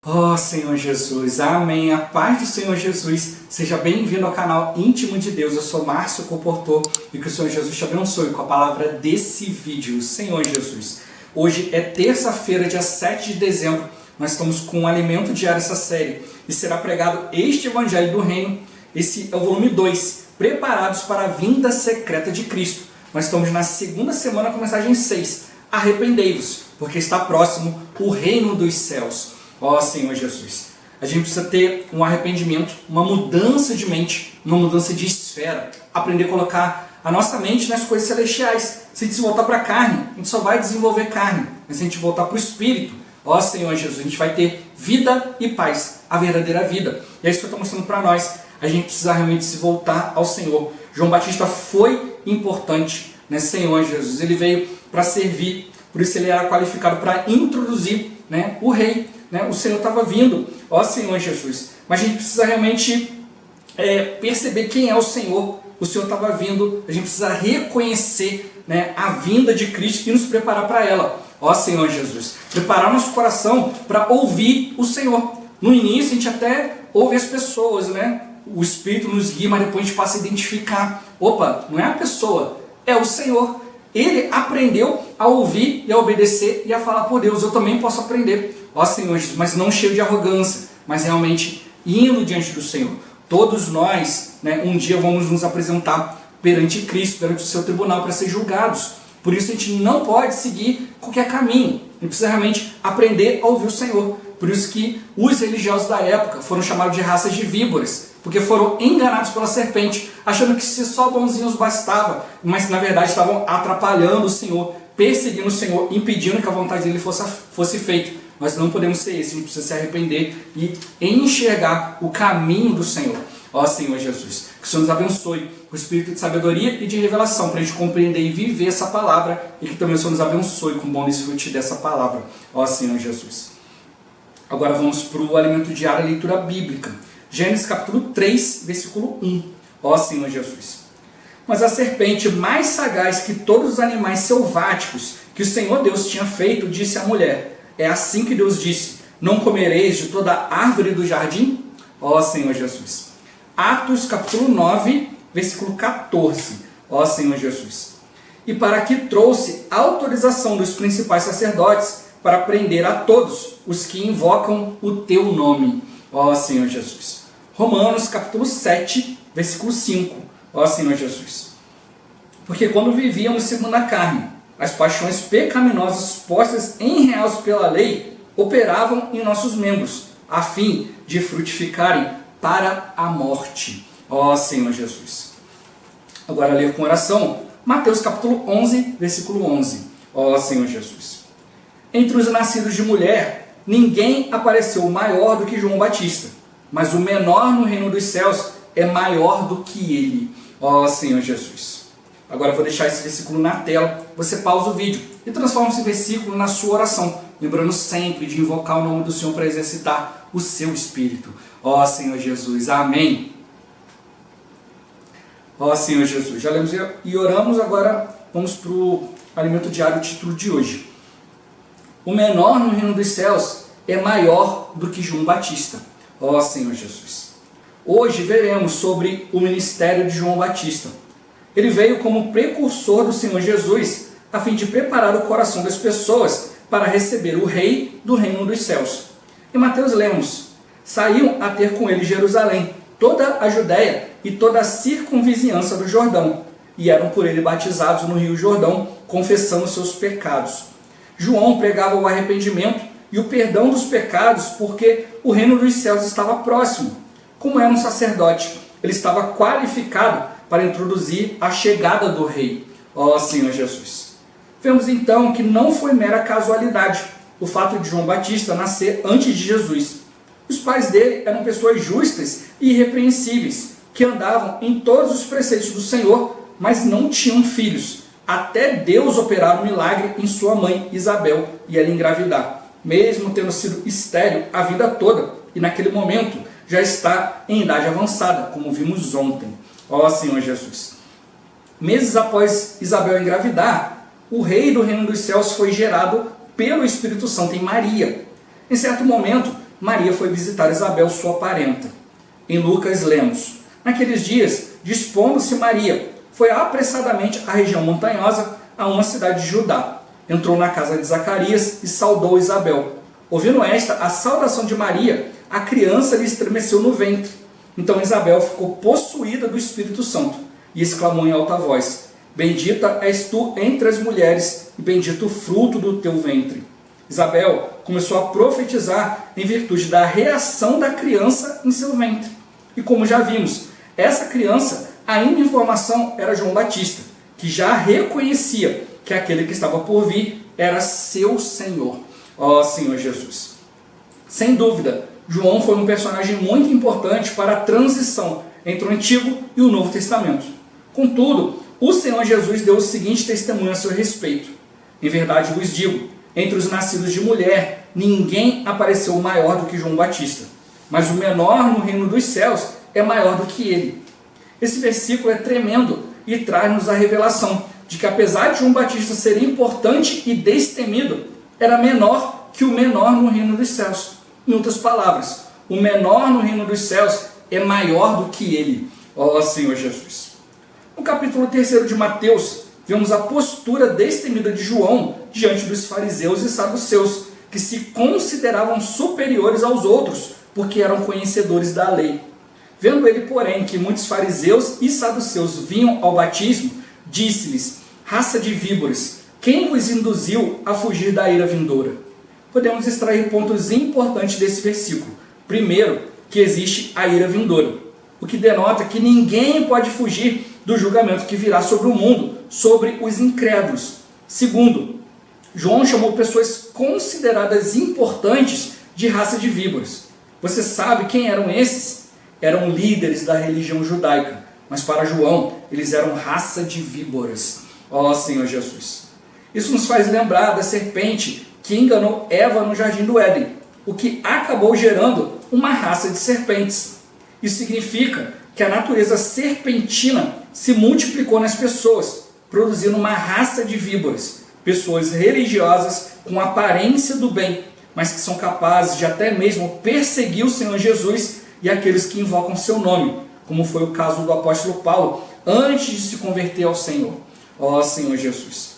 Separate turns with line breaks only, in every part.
Oh, Senhor Jesus, amém. A paz do Senhor Jesus. Seja bem-vindo ao canal Íntimo de Deus. Eu sou Márcio Comportor e que o Senhor Jesus te abençoe com a palavra desse vídeo. Senhor Jesus, hoje é terça-feira, dia 7 de dezembro. Nós estamos com um alimento diário essa série e será pregado este Evangelho do Reino. Esse é o volume 2, Preparados para a Vinda Secreta de Cristo. Nós estamos na segunda semana com a mensagem 6. Arrependei-vos, porque está próximo o reino dos céus. Ó Senhor Jesus, a gente precisa ter um arrependimento, uma mudança de mente, uma mudança de esfera. Aprender a colocar a nossa mente nas coisas celestiais. Se a gente se voltar para a carne, a gente só vai desenvolver carne. Mas se a gente voltar para o Espírito, ó Senhor Jesus, a gente vai ter vida e paz, a verdadeira vida. E é isso que eu estou mostrando para nós. A gente precisa realmente se voltar ao Senhor. João Batista foi importante, né, Senhor Jesus. Ele veio para servir, por isso ele era qualificado para introduzir, né, o rei. O Senhor estava vindo, ó Senhor Jesus. Mas a gente precisa realmente perceber quem é o Senhor. O Senhor estava vindo, a gente precisa reconhecer, né, a vinda de Cristo e nos preparar para ela. Ó Senhor Jesus, preparar nosso coração para ouvir o Senhor. No início a gente até ouve as pessoas, né? O Espírito nos guia, mas depois a gente passa a identificar. Opa, não é a pessoa, é o Senhor. Ele aprendeu a ouvir e a obedecer e a falar por Deus. Eu também posso aprender. Ó Senhor Jesus, mas não cheio de arrogância, mas realmente indo diante do Senhor. Todos nós, né, um dia vamos nos apresentar perante Cristo, perante o seu tribunal para ser julgados. Por isso a gente não pode seguir qualquer caminho. A gente precisa realmente aprender a ouvir o Senhor. Por isso que os religiosos da época foram chamados de raças de víboras, porque foram enganados pela serpente, achando que se só bonzinhos bastava, mas na verdade estavam atrapalhando o Senhor, perseguindo o Senhor, impedindo que a vontade dele fosse feita. Nós não podemos ser esse, a gente precisa se arrepender e enxergar o caminho do Senhor. Ó Senhor Jesus, que o Senhor nos abençoe com o espírito de sabedoria e de revelação, para a gente compreender e viver essa palavra, e que também o Senhor nos abençoe com o bom desfrute dessa palavra. Ó Senhor Jesus. Agora vamos para o alimento diário, a leitura bíblica. Gênesis capítulo 3, versículo 1. Ó Senhor Jesus. Mas a serpente, mais sagaz que todos os animais selváticos que o Senhor Deus tinha feito, disse à mulher: é assim que Deus disse: não comereis de toda árvore do jardim? Ó Senhor Jesus. Atos capítulo 9, versículo 14. Ó Senhor Jesus. E para que trouxe autorização dos principais sacerdotes para prender a todos os que invocam o teu nome. Ó Senhor Jesus. Romanos capítulo 7, versículo 5. Ó Senhor Jesus. Porque quando vivíamos segundo a carne, as paixões pecaminosas postas em reais pela lei operavam em nossos membros, a fim de frutificarem para a morte. Ó Senhor Jesus. Agora ler com oração, Mateus capítulo 11, versículo 11. Ó Senhor Jesus. Entre os nascidos de mulher, ninguém apareceu maior do que João Batista, mas o menor no reino dos céus é maior do que ele. Ó Senhor Jesus. Agora eu vou deixar esse versículo na tela, você pausa o vídeo e transforma esse versículo na sua oração, lembrando sempre de invocar o nome do Senhor para exercitar o seu espírito. Ó Senhor Jesus, amém. Ó Senhor Jesus, já lemos e oramos, agora vamos para o alimento diário, o título de hoje. O menor no reino dos céus é maior do que João Batista. Ó Senhor Jesus. Hoje veremos sobre o ministério de João Batista. Ele veio como precursor do Senhor Jesus, a fim de preparar o coração das pessoas para receber o rei do reino dos céus. Em Mateus lemos: saíam a ter com ele Jerusalém, toda a Judéia e toda a circunvizinhança do Jordão, e eram por ele batizados no rio Jordão, confessando seus pecados. João pregava o arrependimento e o perdão dos pecados, porque o reino dos céus estava próximo. Como era um sacerdote, ele estava qualificado para introduzir a chegada do rei. Ó Senhor Jesus. Vemos então que não foi mera casualidade o fato de João Batista nascer antes de Jesus. Os pais dele eram pessoas justas e irrepreensíveis, que andavam em todos os preceitos do Senhor, mas não tinham filhos, até Deus operar um milagre em sua mãe Isabel e ela engravidar, mesmo tendo sido estéril a vida toda, e naquele momento já está em idade avançada, como vimos ontem. Ó Senhor Jesus. Meses após Isabel engravidar, o rei do reino dos céus foi gerado pelo Espírito Santo em Maria. Em certo momento, Maria foi visitar Isabel, sua parenta. Em Lucas lemos: naqueles dias, dispondo-se Maria, foi apressadamente à região montanhosa, a uma cidade de Judá. Entrou na casa de Zacarias e saudou Isabel. Ouvindo esta a saudação de Maria, a criança lhe estremeceu no ventre. Então Isabel ficou possuída do Espírito Santo e exclamou em alta voz: bendita és tu entre as mulheres, e bendito o fruto do teu ventre. Isabel começou a profetizar em virtude da reação da criança em seu ventre. E como já vimos, essa criança, ainda em formação, era João Batista, que já reconhecia que aquele que estava por vir era seu Senhor, ó Senhor Jesus. Sem dúvida, João foi um personagem muito importante para a transição entre o Antigo e o Novo Testamento. Contudo, o Senhor Jesus deu o seguinte testemunho a seu respeito: em verdade vos digo, entre os nascidos de mulher, ninguém apareceu maior do que João Batista, mas o menor no reino dos céus é maior do que ele. Esse versículo é tremendo e traz-nos a revelação de que, apesar de João Batista ser importante e destemido, era menor que o menor no reino dos céus. Em outras palavras, o menor no reino dos céus é maior do que ele, ó Senhor Jesus. No capítulo 3 de Mateus, vemos a postura destemida de João diante dos fariseus e saduceus, que se consideravam superiores aos outros, porque eram conhecedores da lei. Vendo ele, porém, que muitos fariseus e saduceus vinham ao batismo, disse-lhes: raça de víboras, quem vos induziu a fugir da ira vindoura? Podemos extrair pontos importantes desse versículo. Primeiro, que existe a ira vindoura, o que denota que ninguém pode fugir do julgamento que virá sobre o mundo, sobre os incrédulos. Segundo, João chamou pessoas consideradas importantes de raça de víboras. Você sabe quem eram esses? Eram líderes da religião judaica, mas para João, eles eram raça de víboras. Ó Senhor Jesus! Isso nos faz lembrar da serpente que enganou Eva no jardim do Éden, o que acabou gerando uma raça de serpentes. Isso significa que a natureza serpentina se multiplicou nas pessoas, produzindo uma raça de víboras, pessoas religiosas com aparência do bem, mas que são capazes de até mesmo perseguir o Senhor Jesus e aqueles que invocam seu nome, como foi o caso do apóstolo Paulo, antes de se converter ao Senhor. Ó Senhor Jesus!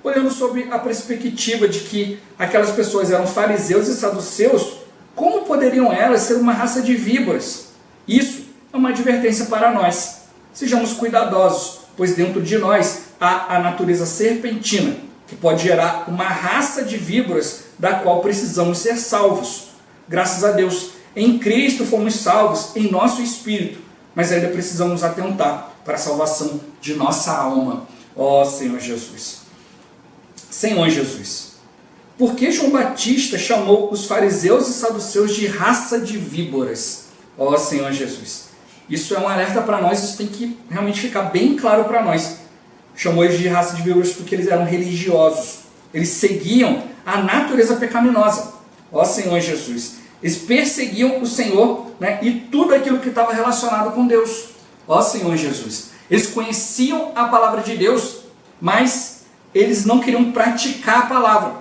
Olhando sob a perspectiva de que aquelas pessoas eram fariseus e saduceus, como poderiam elas ser uma raça de víboras? Isso é uma advertência para nós. Sejamos cuidadosos, pois dentro de nós há a natureza serpentina, que pode gerar uma raça de víboras da qual precisamos ser salvos. Graças a Deus, em Cristo fomos salvos em nosso espírito, mas ainda precisamos atentar para a salvação de nossa alma. Ó Senhor Jesus! Senhor Jesus, por que João Batista chamou os fariseus e saduceus de raça de víboras? Ó Senhor Jesus! Isso é um alerta para nós, isso tem que realmente ficar bem claro para nós. Chamou eles de raça de víboras porque eles eram religiosos. Eles seguiam a natureza pecaminosa. Ó Senhor Jesus! Eles perseguiam o Senhor, né, e tudo aquilo que estava relacionado com Deus. Ó Senhor Jesus! Eles conheciam a palavra de Deus, mas eles não queriam praticar a palavra.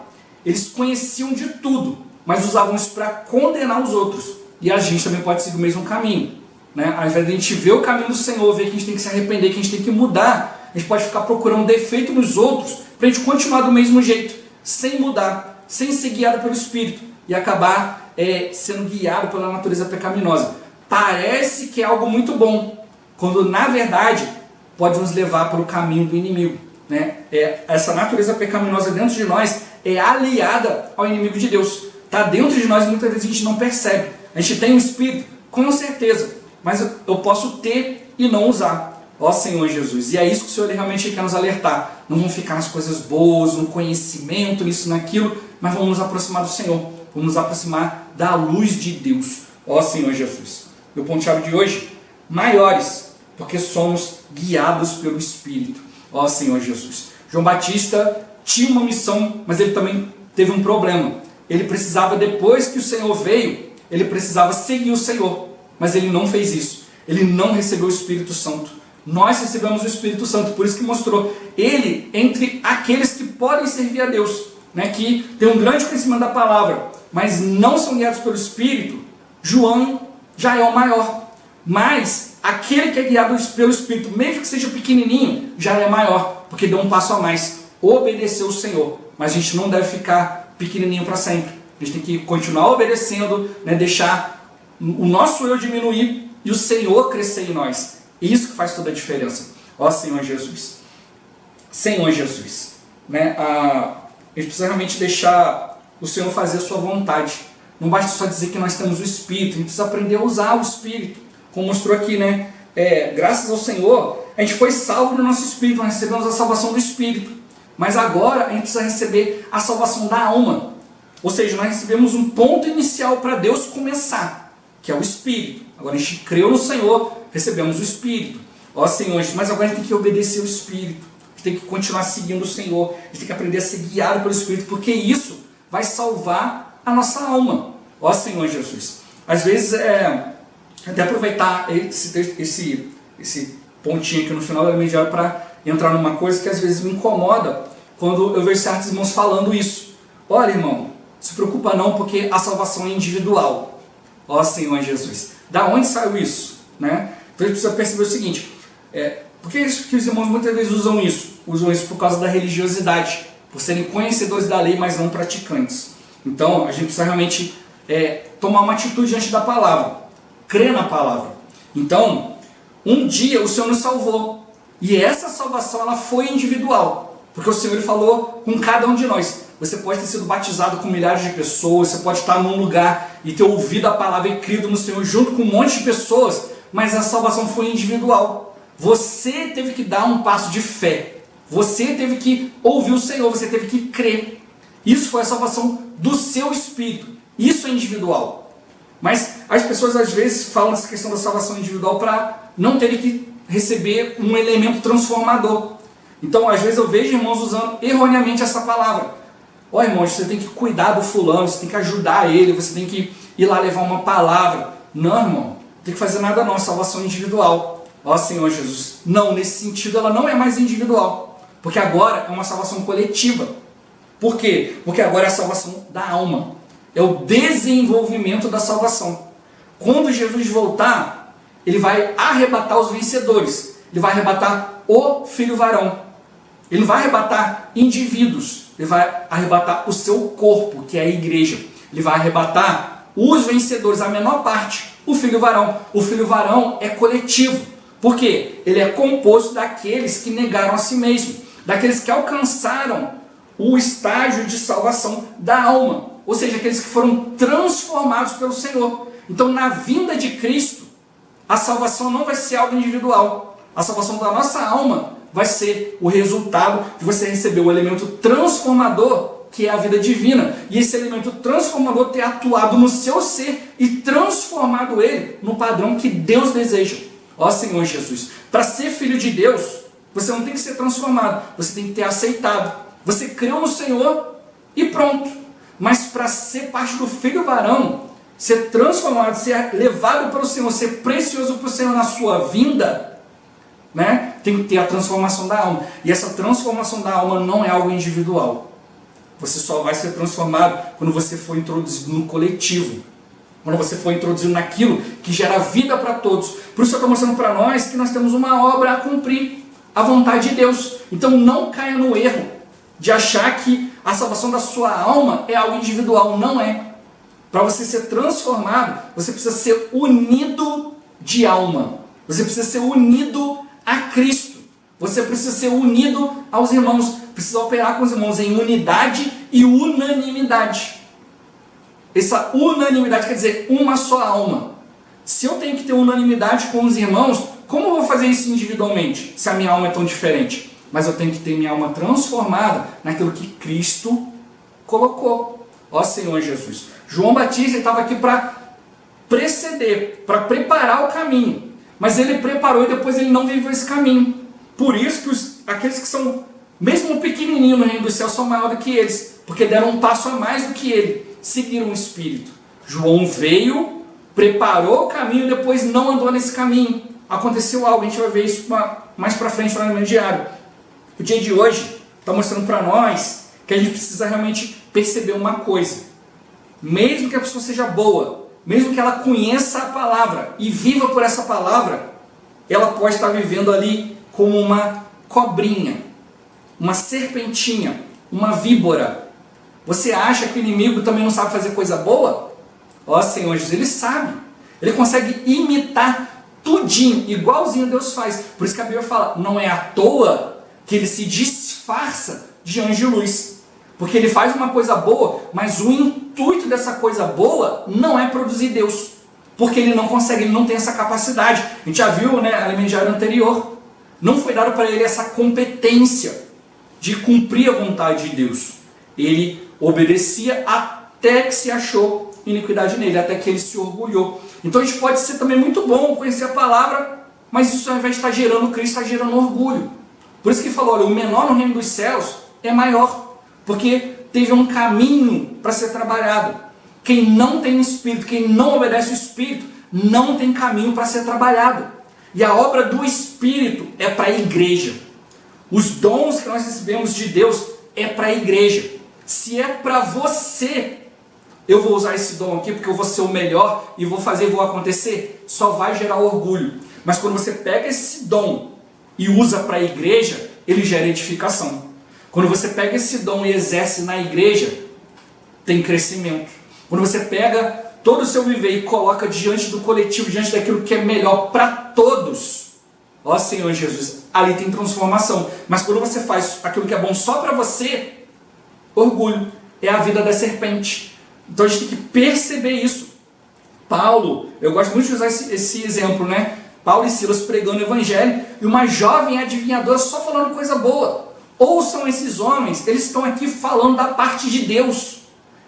Eles conheciam de tudo, mas usavam isso para condenar os outros. E a gente também pode seguir o mesmo caminho, né? Ao invés de a gente ver o caminho do Senhor, ver que a gente tem que se arrepender, que a gente tem que mudar, a gente pode ficar procurando defeito nos outros para a gente continuar do mesmo jeito, sem mudar, sem ser guiado pelo Espírito e acabar sendo guiado pela natureza pecaminosa. Parece que é algo muito bom, quando na verdade pode nos levar para o caminho do inimigo, né? Essa natureza pecaminosa dentro de nós é aliada ao inimigo de Deus. Está dentro de nós e muitas vezes a gente não percebe. A gente tem um espírito, com certeza, mas eu posso ter e não usar. Ó Senhor Jesus! E é isso que o Senhor realmente quer nos alertar. Não vamos ficar nas coisas boas, no conhecimento, nisso, naquilo, mas vamos nos aproximar do Senhor. Vamos nos aproximar da luz de Deus. Ó Senhor Jesus! Meu ponto-chave de hoje: maiores, porque somos guiados pelo Espírito. Ó Senhor Jesus! João Batista tinha uma missão, mas ele também teve um problema. Ele precisava, depois que o Senhor veio, ele precisava seguir o Senhor, mas ele não fez isso. Ele não recebeu o Espírito Santo. Nós recebemos o Espírito Santo, por isso que mostrou ele entre aqueles que podem servir a Deus, né, que tem um grande conhecimento da palavra. mas não são guiados pelo Espírito, João já é o maior. Mas aquele que é guiado pelo Espírito, mesmo que seja pequenininho, já é maior, porque deu um passo a mais, obedeceu o Senhor. Mas a gente não deve ficar pequenininho para sempre. A gente tem que continuar obedecendo, né, deixar o nosso eu diminuir e o Senhor crescer em nós. Isso que faz toda a diferença. Ó Senhor Jesus. Senhor Jesus. Né, a gente precisa realmente deixar o Senhor fazer a sua vontade. Não basta só dizer que nós temos o Espírito. A gente precisa aprender a usar o Espírito. Como mostrou aqui, né? Graças ao Senhor, a gente foi salvo no nosso Espírito. Nós recebemos a salvação do Espírito. Mas agora a gente precisa receber a salvação da alma. Ou seja, nós recebemos um ponto inicial para Deus começar, que é o Espírito. Agora a gente creu no Senhor, recebemos o Espírito. Ó Senhor, mas agora a gente tem que obedecer o Espírito. A gente tem que continuar seguindo o Senhor. A gente tem que aprender a ser guiado pelo Espírito, porque isso vai salvar a nossa alma. Ó Senhor Jesus. Às vezes, até aproveitar esse pontinho aqui no final da mediana para entrar numa coisa que às vezes me incomoda quando eu vejo certos irmãos falando isso. Olha, irmão, se preocupa não, porque a salvação é individual. Ó Senhor Jesus. Da onde saiu isso? Né? Então a gente precisa perceber o seguinte. Por que os irmãos muitas vezes usam isso? Usam isso por causa da religiosidade. Por serem conhecedores da lei, mas não praticantes. Então a gente precisa realmente tomar uma atitude diante da palavra. Crer na palavra. Então, um dia o Senhor nos salvou. E essa salvação ela foi individual. Porque o Senhor falou com cada um de nós. Você pode ter sido batizado com milhares de pessoas, você pode estar num lugar e ter ouvido a palavra e crido no Senhor junto com um monte de pessoas, mas a salvação foi individual. Você teve que dar um passo de fé. Você teve que ouvir o Senhor, você teve que crer. Isso foi a salvação do seu espírito. Isso é individual. Mas as pessoas às vezes falam essa questão da salvação individual para não terem que receber um elemento transformador. Então, às vezes eu vejo irmãos usando erroneamente essa palavra. Ó, irmãos, você tem que cuidar do fulano, você tem que ajudar ele, você tem que ir lá levar uma palavra. Não, irmão, não tem que fazer nada não, salvação individual. Ó, Senhor Jesus. Não, nesse sentido ela não é mais individual. Porque agora é uma salvação coletiva. Por quê? Porque agora é a salvação da alma. É o desenvolvimento da salvação. Quando Jesus voltar, ele vai arrebatar os vencedores. Ele vai arrebatar o filho varão. Ele não vai arrebatar indivíduos. Ele vai arrebatar o seu corpo, que é a igreja. Ele vai arrebatar os vencedores, a menor parte, o filho varão. O filho varão é coletivo. Por quê? Ele é composto daqueles que negaram a si mesmo. Daqueles que alcançaram o estágio de salvação da alma. Ou seja, aqueles que foram transformados pelo Senhor. Então, na vinda de Cristo, a salvação não vai ser algo individual. A salvação da nossa alma vai ser o resultado de você receber o elemento transformador, que é a vida divina. E esse elemento transformador ter atuado no seu ser e transformado ele no padrão que Deus deseja. Ó Senhor Jesus, para ser filho de Deus, você não tem que ser transformado, você tem que ter aceitado. Você creu no Senhor e pronto. Mas para ser parte do filho varão, ser transformado, ser levado pelo Senhor, ser precioso para o Senhor na sua vinda, né? Tem que ter a transformação da alma. E essa transformação da alma não é algo individual. Você só vai ser transformado quando você for introduzido no coletivo. Quando você for introduzido naquilo que gera vida para todos. Por isso eu estou mostrando para nós que nós temos uma obra a cumprir. A vontade de Deus. Então não caia no erro de achar que a salvação da sua alma é algo individual. Não é. Para você ser transformado, você precisa ser unido de alma. Você precisa ser unido a Cristo. Você precisa ser unido aos irmãos. Precisa operar com os irmãos em unidade e unanimidade. Essa unanimidade quer dizer uma só alma. Se eu tenho que ter unanimidade com os irmãos, como eu vou fazer isso individualmente, se a minha alma é tão diferente? Mas eu tenho que ter minha alma transformada naquilo que Cristo colocou. Ó Senhor Jesus. João Batista estava aqui para preceder, para preparar o caminho. Mas ele preparou e depois ele não viveu esse caminho. Por isso que aqueles que são, mesmo pequenininhos no reino do céu, são maiores do que eles. Porque deram um passo a mais do que ele. Seguiram o Espírito. João veio, preparou o caminho e depois não andou nesse caminho. Aconteceu algo, a gente vai ver isso mais para frente no meu diário. O dia de hoje está mostrando para nós que a gente precisa realmente perceber uma coisa. mesmo que a pessoa seja boa, mesmo que ela conheça a palavra e viva por essa palavra, ela pode estar vivendo ali como uma cobrinha, uma serpentinha, uma víbora. Você acha que o inimigo também não sabe fazer coisa boa? Ó Senhor Jesus, ele sabe. Ele consegue imitar tudinho, igualzinho Deus faz. Por isso que a Bíblia fala, não é à toa que ele se disfarça de anjo de luz. Porque ele faz uma coisa boa, mas o intuito dessa coisa boa não é produzir Deus. Porque ele não consegue, ele não tem essa capacidade. A gente já viu, né, a mensageira anterior. Não foi dado para ele essa competência de cumprir a vontade de Deus. Ele obedecia até que se achou iniquidade nele, até que ele se orgulhou. Então a gente pode ser também muito bom conhecer a palavra, mas isso ao invés de estar gerando Cristo, está gerando orgulho. Por isso que falou, olha, o menor no reino dos céus é maior, porque teve um caminho para ser trabalhado. Quem não tem o Espírito, quem não obedece o Espírito, não tem caminho para ser trabalhado. E a obra do Espírito é para a igreja. Os dons que nós recebemos de Deus é para a igreja. Se é para você, eu vou usar esse dom aqui porque eu vou ser o melhor e vou fazer e vou acontecer, só vai gerar orgulho. Mas quando você pega esse dom e usa para a igreja, ele gera edificação. Quando você pega esse dom e exerce na igreja, tem crescimento. Quando você pega todo o seu viver e coloca diante do coletivo, diante daquilo que é melhor para todos, ó Senhor Jesus, ali tem transformação. Mas quando você faz aquilo que é bom só para você, orgulho, é a vida da serpente. Então a gente tem que perceber isso. Paulo, eu gosto muito de usar esse exemplo, né? Paulo e Silas pregando o evangelho e uma jovem adivinhadora só falando coisa boa. Ouçam esses homens, eles estão aqui falando da parte de Deus.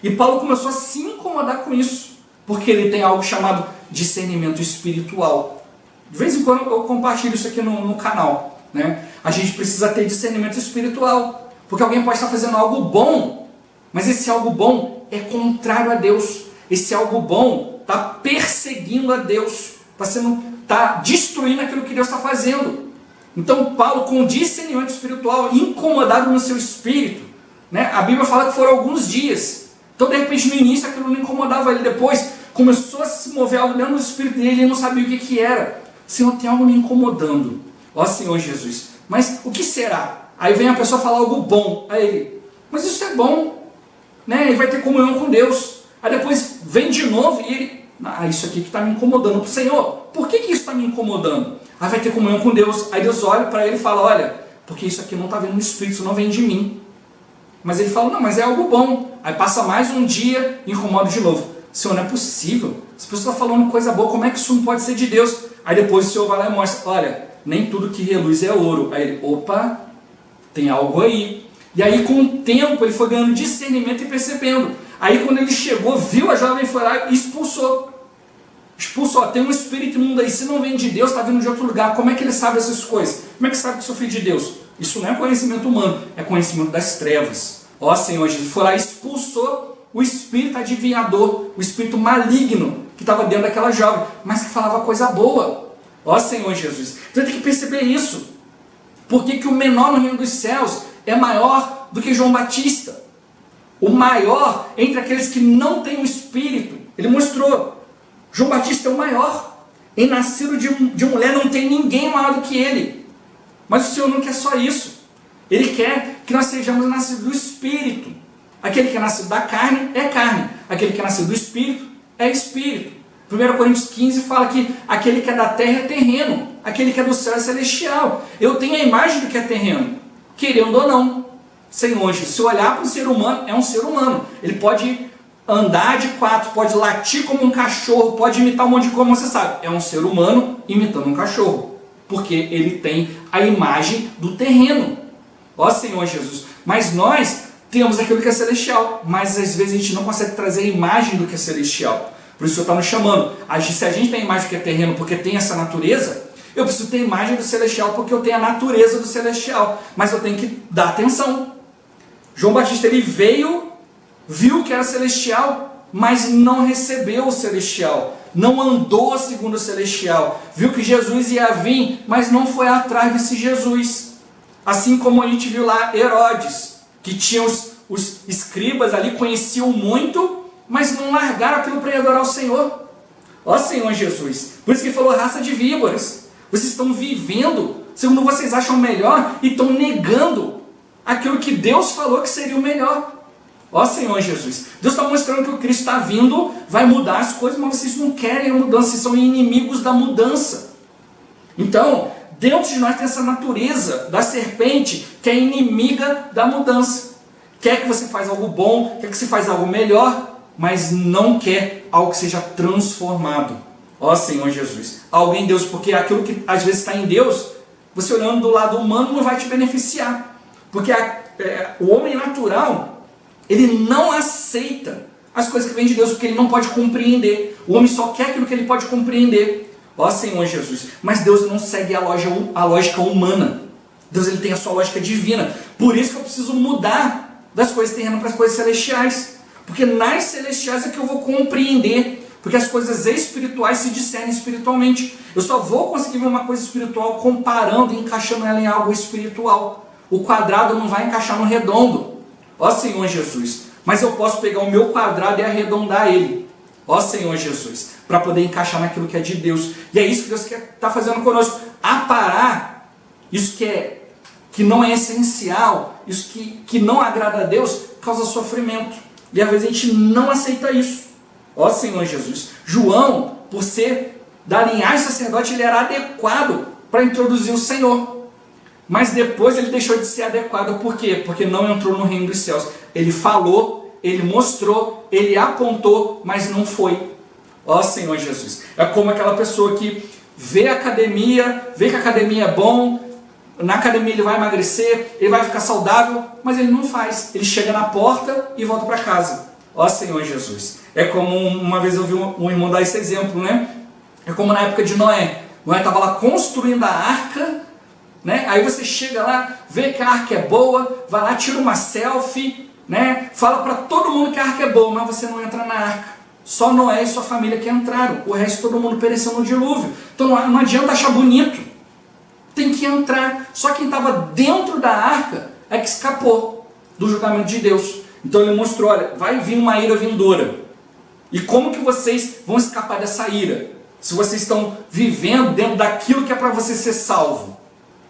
E Paulo começou a se incomodar com isso, porque ele tem algo chamado discernimento espiritual. De vez em quando eu compartilho isso aqui no canal, né? A gente precisa ter discernimento espiritual, porque alguém pode estar fazendo algo bom, mas esse algo bom é contrário a Deus. Esse algo bom está perseguindo a Deus, está destruindo aquilo que Deus está fazendo. Então Paulo, com discernimento espiritual, incomodado no seu espírito, né? A Bíblia fala que foram alguns dias. Então de repente no início aquilo não incomodava ele, depois começou a se mover algo dentro do espírito dele e ele não sabia o que era. Senhor, tem algo me incomodando. Ó Senhor Jesus, mas o que será? Aí vem a pessoa falar algo bom, aí ele, mas isso é bom, né? Ele vai ter comunhão com Deus. Aí depois vem de novo e ele, isso aqui que está me incomodando. Senhor, por que isso está me incomodando? Aí vai ter comunhão com Deus. Aí Deus olha para ele e fala, olha, porque isso aqui não está vindo do Espírito, isso não vem de mim. Mas ele fala, não, mas é algo bom. Aí passa mais um dia e incomoda de novo. Senhor, não é possível. Essa pessoa está falando coisa boa, como é que isso não pode ser de Deus? Aí depois o Senhor vai lá e mostra, olha, nem tudo que reluz é ouro. Aí ele, opa, tem algo aí. E aí com o tempo ele foi ganhando discernimento e percebendo. Aí quando ele chegou, viu a jovem, foi lá e expulsou. Expulsou, tem um espírito imundo aí, se não vem de Deus, está vindo de outro lugar. Como é que ele sabe essas coisas? Como é que sabe que sou filho de Deus? Isso não é conhecimento humano, é conhecimento das trevas. Ó Senhor Jesus, foi lá e expulsou o espírito adivinhador, o espírito maligno que estava dentro daquela jovem, mas que falava coisa boa. Ó Senhor Jesus, então tem que perceber isso. Por que o menor no reino dos céus é maior do que João Batista? O maior entre aqueles que não têm o espírito, ele mostrou. João Batista é o maior. Em nascido de mulher não tem ninguém maior do que ele. Mas o Senhor não quer só isso. Ele quer que nós sejamos nascidos do Espírito. Aquele que é nascido da carne é carne. Aquele que é nascido do Espírito é Espírito. 1 Coríntios 15 fala que aquele que é da terra é terreno. Aquele que é do céu é celestial. Eu tenho a imagem do que é terreno. Querendo ou não. Senhor, se eu olhar para um ser humano, é um ser humano. Ele pode andar de quatro, pode latir como um cachorro, pode imitar um monte de coisa, você sabe, é um ser humano imitando um cachorro, porque ele tem a imagem do terreno. Ó Senhor Jesus, mas nós temos aquilo que é celestial, mas às vezes a gente não consegue trazer a imagem do que é celestial. Por isso o Senhor está nos chamando. Se a gente tem a imagem do que é terreno porque tem essa natureza, eu preciso ter a imagem do celestial porque eu tenho a natureza do celestial, mas eu tenho que dar atenção. João Batista, ele veio, viu que era celestial, mas não recebeu o celestial, não andou segundo o celestial, viu que Jesus ia vir, mas não foi atrás desse Jesus. Assim como a gente viu lá Herodes, que tinha os escribas ali, conheciam muito, mas não largaram aquilo para ir adorar o Senhor. Ó Senhor Jesus, por isso que ele falou raça de víboras. Vocês estão vivendo segundo vocês acham melhor e estão negando aquilo que Deus falou que seria o melhor. Ó Senhor Jesus, Deus está mostrando que o Cristo está vindo, vai mudar as coisas, mas vocês não querem a mudança, vocês são inimigos da mudança. Então, dentro de nós tem essa natureza da serpente que é inimiga da mudança. Quer que você faça algo bom, quer que você faça algo melhor, mas não quer algo que seja transformado. Ó Senhor Jesus, algo em Deus, porque aquilo que às vezes está em Deus, você olhando do lado humano não vai te beneficiar. Porque o homem natural, ele não aceita as coisas que vêm de Deus, porque ele não pode compreender. O homem só quer aquilo que ele pode compreender. Ó Senhor Jesus, mas Deus não segue a lógica humana. Deus ele tem a sua lógica divina. Por isso que eu preciso mudar das coisas terrenas para as coisas celestiais. Porque nas celestiais é que eu vou compreender. Porque as coisas espirituais se discernem espiritualmente. Eu só vou conseguir ver uma coisa espiritual comparando e encaixando ela em algo espiritual. O quadrado não vai encaixar no redondo. Ó Senhor Jesus, mas eu posso pegar o meu quadrado e arredondar ele. Ó Senhor Jesus, para poder encaixar naquilo que é de Deus. E é isso que Deus está fazendo conosco. Aparar isso que não é essencial, isso que não agrada a Deus, causa sofrimento. E às vezes a gente não aceita isso. Ó Senhor Jesus, João, por ser da linhagem sacerdote, ele era adequado para introduzir o Senhor. Mas depois ele deixou de ser adequado. Por quê? Porque não entrou no reino dos céus. Ele falou, ele mostrou, ele apontou, mas não foi. Ó Senhor Jesus, é como aquela pessoa que vê a academia, vê que a academia é bom, na academia ele vai emagrecer, ele vai ficar saudável, mas ele não faz. Ele chega na porta e volta para casa. Ó Senhor Jesus, é como uma vez eu vi um irmão dar esse exemplo, né? É como na época de Noé. Noé estava lá construindo a arca, né? Aí você chega lá, vê que a arca é boa, vai lá, tira uma selfie, né? Fala para todo mundo que a arca é boa, mas você não entra na arca. Só Noé e sua família que entraram, o resto todo mundo pereceu no dilúvio. Então não adianta achar bonito, tem que entrar. Só quem estava dentro da arca é que escapou do julgamento de Deus. Então ele mostrou, olha, vai vir uma ira vindoura. E como que vocês vão escapar dessa ira? Se vocês estão vivendo dentro daquilo que é para você ser salvo.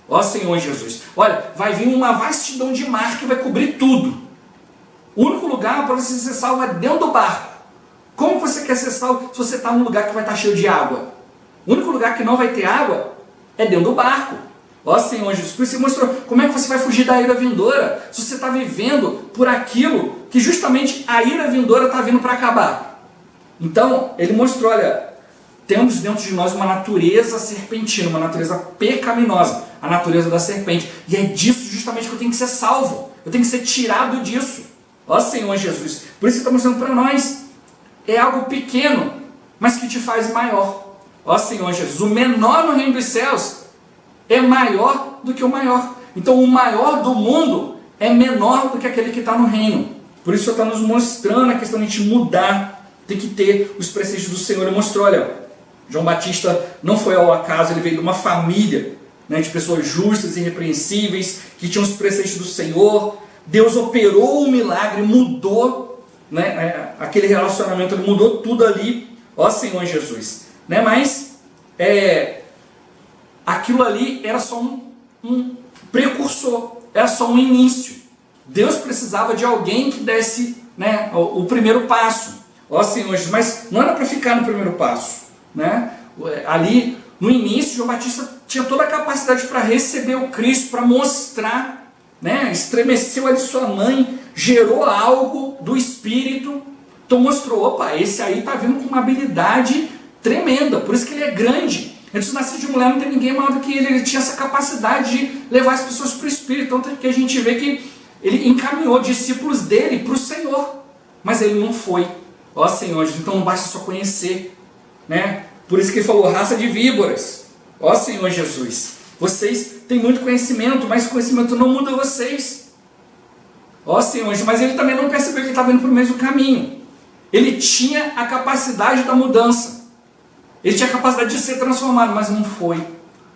Ó Senhor Jesus, olha, vai vir uma vastidão de mar que vai cobrir tudo. O único lugar para você ser salvo é dentro do barco. Como você quer ser salvo se você está num lugar que vai estar cheio de água? O único lugar que não vai ter água é dentro do barco. Ó Senhor Jesus, por isso ele mostrou como é que você vai fugir da ira vindoura se você está vivendo por aquilo que justamente a ira vindoura está vindo para acabar. Então, ele mostrou, olha, temos dentro de nós uma natureza serpentina, uma natureza pecaminosa, a natureza da serpente. E é disso justamente que eu tenho que ser salvo, eu tenho que ser tirado disso. Ó Senhor Jesus, por isso ele está mostrando para nós, é algo pequeno, mas que te faz maior. Ó Senhor Jesus, o menor no reino dos céus é maior do que o maior. Então o maior do mundo é menor do que aquele que está no reino. Por isso está nos mostrando a questão de a gente mudar, tem que ter os preceitos do Senhor. Ele mostrou, olha, João Batista não foi ao acaso, ele veio de uma família, né, de pessoas justas e irrepreensíveis, que tinham os preceitos do Senhor. Deus operou o milagre, mudou, né, aquele relacionamento, ele mudou tudo ali. Ó Senhor Jesus, né, mas aquilo ali era só um precursor, era só um início. Deus precisava de alguém que desse, né, o primeiro passo. Ó Senhor Jesus, mas não era para ficar no primeiro passo, né? Ali no início, João Batista tinha toda a capacidade para receber o Cristo, para mostrar, né? Estremeceu ali sua mãe, gerou algo do Espírito, então mostrou, opa, esse aí está vindo com uma habilidade tremenda, por isso que ele é grande. Antes de nascer de mulher não tem ninguém maior do que ele tinha essa capacidade de levar as pessoas para o Espírito, tanto que a gente vê que ele encaminhou discípulos dele para o Senhor, mas ele não foi. Ó Senhor, então não basta só conhecer, né? Por isso que ele falou, raça de víboras. Ó Senhor Jesus, vocês têm muito conhecimento, mas o conhecimento não muda vocês. Ó Senhor, mas ele também não percebeu que ele estava indo para o mesmo caminho. Ele tinha a capacidade da mudança. Ele tinha a capacidade de ser transformado, mas não foi.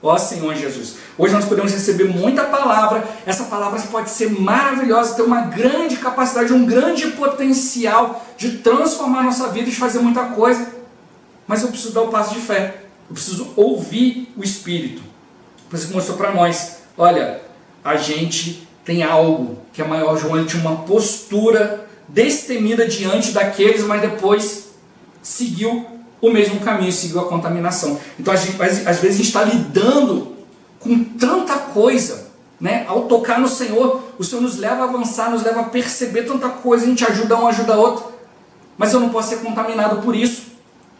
Ó Senhor Jesus, hoje nós podemos receber muita palavra, essa palavra pode ser maravilhosa, ter uma grande capacidade, um grande potencial de transformar a nossa vida e de fazer muita coisa, mas eu preciso dar o passo de fé, eu preciso ouvir o Espírito. Por isso que mostrou para nós, olha, a gente tem algo que é maior. João, ele tinha uma postura destemida diante daqueles, mas depois seguiu o mesmo caminho, seguiu a contaminação. Então, às vezes a gente está lidando com tanta coisa, né? Ao tocar no Senhor, o Senhor nos leva a avançar, nos leva a perceber tanta coisa, a gente ajuda um, ajuda outro, mas eu não posso ser contaminado por isso.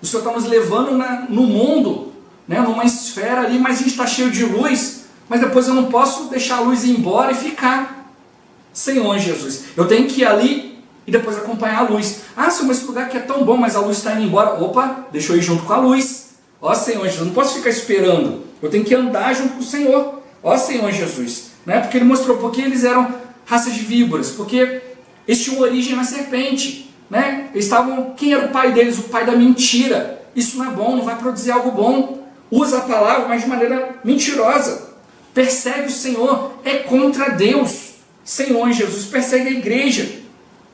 O Senhor está nos levando no mundo, né? Numa esfera ali, mas a gente está cheio de luz, mas depois eu não posso deixar a luz ir embora e ficar. Senhor Jesus, eu tenho que ir ali e depois acompanhar a luz. Ah, Senhor, mas esse lugar aqui é tão bom, mas a luz está indo embora. Opa, deixa eu ir junto com a luz. Ó Senhor Jesus, eu não posso ficar esperando. Eu tenho que andar junto com o Senhor. Ó Senhor Jesus. Né? Porque ele mostrou porque eles eram raças de víboras. Porque eles tinham origem na serpente. Né? Eles estavam, quem era o pai deles? O pai da mentira. Isso não é bom, não vai produzir algo bom. Usa a palavra, mas de maneira mentirosa. Persegue o Senhor, é contra Deus. Senhor Jesus persegue a igreja.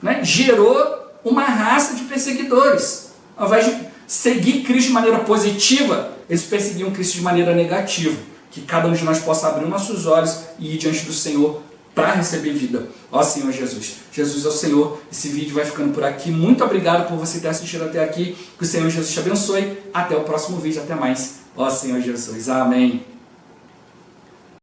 Né? Gerou uma raça de perseguidores. Ao invés de seguir Cristo de maneira positiva, eles perseguiam Cristo de maneira negativa. Que cada um de nós possa abrir nossos olhos e ir diante do Senhor para receber vida. Ó Senhor Jesus. Jesus é o Senhor. Esse vídeo vai ficando por aqui. Muito obrigado por você ter assistido até aqui. Que o Senhor Jesus te abençoe. Até o próximo vídeo. Até mais. Ó Senhor Jesus. Amém.